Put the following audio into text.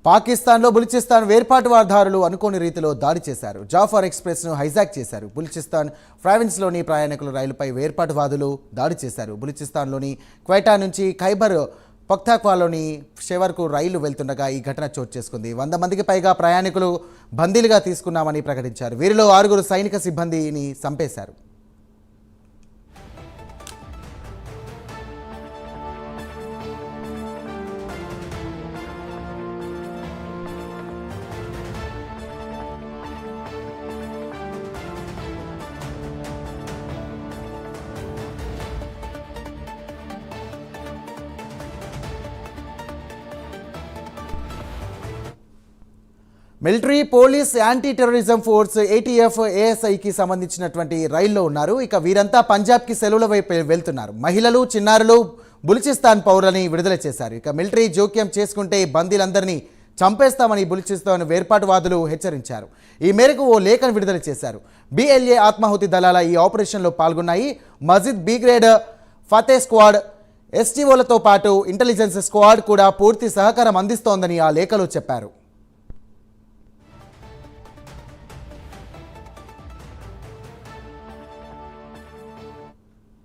పాకిస్తాన్లో బలూచిస్తాన్ వేర్పాటువాదారులు అనుకోని రీతిలో దాడి చేశారు. జాఫర్ ఎక్స్ప్రెస్ను హైజాక్ చేశారు. బలూచిస్తాన్ ప్రావిన్స్లోని ప్రయాణికుల రైలుపై వేర్పాటువాదులు దాడి చేశారు. బలూచిస్తాన్లోని క్వైటా నుంచి ఖైబర్ పఖ్తాన్ఖ్వాలోని షెవర్కు రైలు వెళ్తుండగా ఈ ఘటన చోటు చేసుకుంది. 100 మందికి పైగా ప్రయాణికులు బందీలుగా తీసుకున్నామని ప్రకటించారు. వీరిలో 6 సైనిక సిబ్బందిని చంపేశారు. Military, police, anti terrorism force, ATF, ఏఎస్ఐకి సంబంధించినటువంటి రైల్లో ఉన్నారు. ఇక వీరంతా పంజాబ్కి సెలవుల వైపు వెళ్తున్నారు. మహిళలు, చిన్నారులు బలూచిస్తాన్ పౌరులని విడుదల చేశారు. ఇక మిలిటరీ జోక్యం చేసుకుంటే బందీలందరినీ చంపేస్తామని బలూచిస్తాన్ వేర్పాటువాదులు హెచ్చరించారు. ఈ మేరకు ఓ లేఖను విడుదల చేశారు. బిఎల్ఏ ఆత్మాహుతి దళాల ఈ ఆపరేషన్లో పాల్గొన్నాయి. Majeed, B grade, Fateh squad, ఎస్టీఓలతో పాటు ఇంటెలిజెన్స్ స్క్వాడ్ కూడా పూర్తి సహకారం అందిస్తోందని ఆ లేఖలో చెప్పారు.